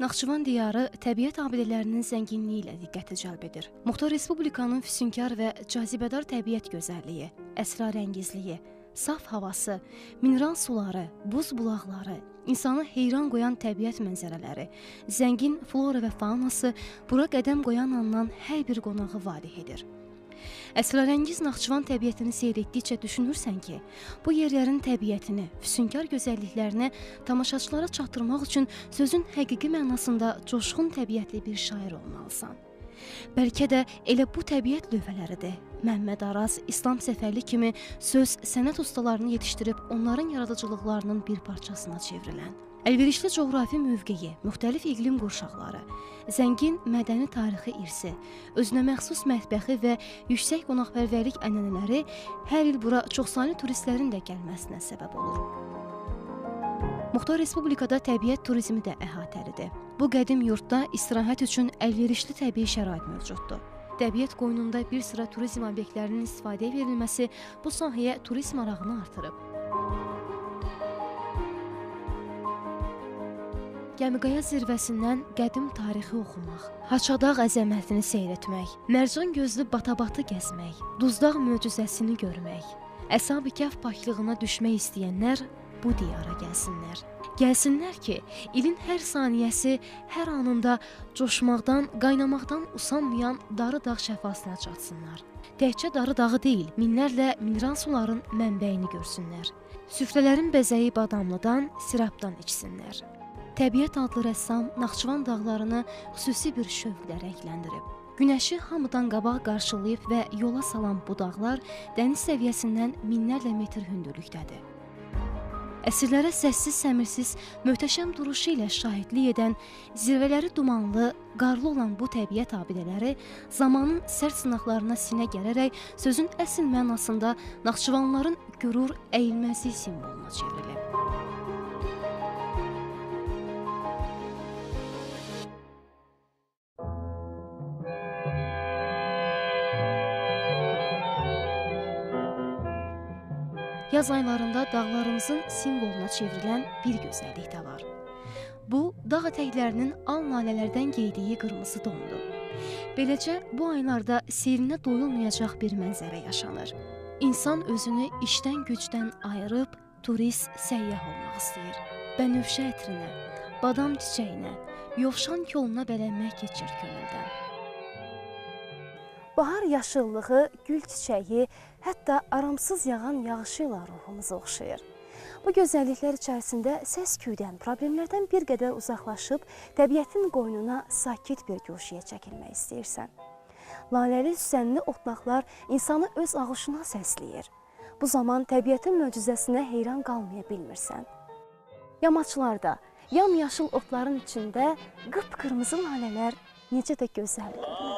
Naxçıvan diyarı təbiət abidələrinin zənginliyi ilə diqqəti cəlb edir. Muxtar Respublikanın füsunkar və cazibədar təbiət gözəlliyi, əsrarəngizliyi, saf havası, mineral suları, buz bulaqları, insanı heyran qoyan təbiət mənzərələri, zəngin flora və faunası bura qədəm qoyan andan hər bir qonağı valeh edir. Əsrarəngiz Naxçıvan təbiətini seyr etdikcə düşünürsən ki, bu yerlərin təbiətini, füsunkar gözəlliklərini tamaşaçılara çatdırmaq üçün sözün həqiqi mənasında coşqun təbiətli bir şair olmalısan. Bəlkə də elə bu təbiət lövhələridir. Məmməd Araz, İslam Səfərli kimi söz sənət ustalarını yetişdirib onların yaradıcılıqlarının bir parçasına çevrilən. Əlverişli coğrafi mövqeyi, müxtəlif iqlim qurşaqları, zəngin mədəni tarixi irsi, özünə məxsus mətbəxi və yüksək qonaqpərvərlik ənənələri hər il bura çoxsaylı turistlərin də gəlməsinə səbəb olur. Muxtar Respublikada təbiət turizmi də əhatəlidir. Bu qədim yurtda istirahət üçün əlverişli təbii şərait mövcuddur. Təbiət qoynunda bir sıra turizm obyektlərinin istifadəyə verilməsi bu sahəyə turist marağını artırıb. Gəmiqaya zirvəsindən qədim tarixi oxumaq, Haçadağ əzəmətini seyr etmək, Mərcan gözlü Batabatı gəzmək, Duzdağ möcüzəsini görmək, Əshab-ı Kəhf paklığına düşmək istəyənlər bu diyara gəlsinlər. Gəlsinlər ki, ilin hər saniyəsi, hər anında coşmaqdan, qaynamaqdan usanmayan Darı dağ şəfasına çatsınlar. Təkcə Darı dağı deyil, minlərlə mineral suların mənbəyini görsünlər. Süfrələrin bəzəyi badamlıdan, sirabdan içsinlər. Təbiət adlı rəssam Naxçıvan dağlarını xüsusi bir şövqlə rəngləndirib. Günəşi hamıdan qabaq qarşılayıb və yola salan bu dağlar dəniz səviyyəsindən minlərlə metr hündürlükdədir. Əsrlərə səssiz, səmirsiz, möhtəşəm duruşu ilə şahidlik edən, zirvələri dumanlı, qarlı olan bu təbiət abidələri zamanın sərt sınaqlarına sinə gələrək sözün əsl mənasında Naxçıvanlıların qürur, əyilməzlik simvoluna çevrilib. Yaz aylarında dağlarımızın simvoluna çevrilən bir gözəllik də var. Bu, dağ ətəklərinin al nalələrdən geydiyi qırmızı dondur. Beləcə, bu aylarda seyrinə doyulmayacaq bir mənzərə yaşanır. İnsan özünü işdən gücdən ayırıb, turist, səyyah olmaq istəyir. Bənövşə ətrinə, badam çiçəyinə, yovşan koluna bələnmək keçir könüldən. Bahar yaşıllığı, gül çiçəyi, hətta aramsız yağan yağışı ilə ruhumuzu oxşayır. Bu gözəlliklər içərisində səs-küydən, problemlərdən bir qədər uzaqlaşıb, təbiətin qoynuna sakit bir guşəyə çəkilmək istəyirsən. Laləli süsənli otlaqlar insanı öz ağuşuna səsləyir. Bu zaman təbiətin möcüzəsinə heyran qalmaya bilmirsən. Yamaçlarda, yamyaşıl otların içində qıpqırmızı lalələr necə də gözəl görünür.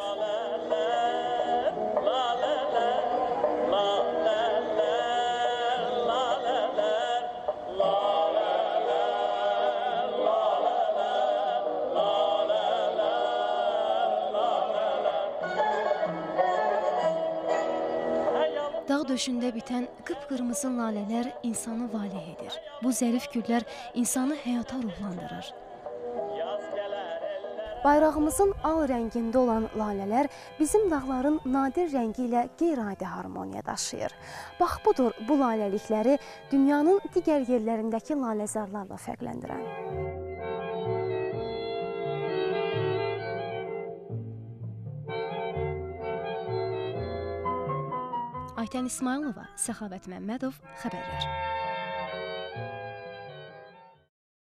Dağ döşündə bitən qıpqırmızı lalələr insanı valeh edir. Bu zərif güllər insanı həyata ruhlandırır. Bayrağımızın al rəngində olan lalələr bizim dağların nadir rəngi ilə qeyri-adi harmoniya daşıyır. Bax budur bu laləlikləri dünyanın digər yerlərindəki laləzarlarla fərqləndirən. Aytən İsmailova, Səxavət Məmmədov, Xəbərlər.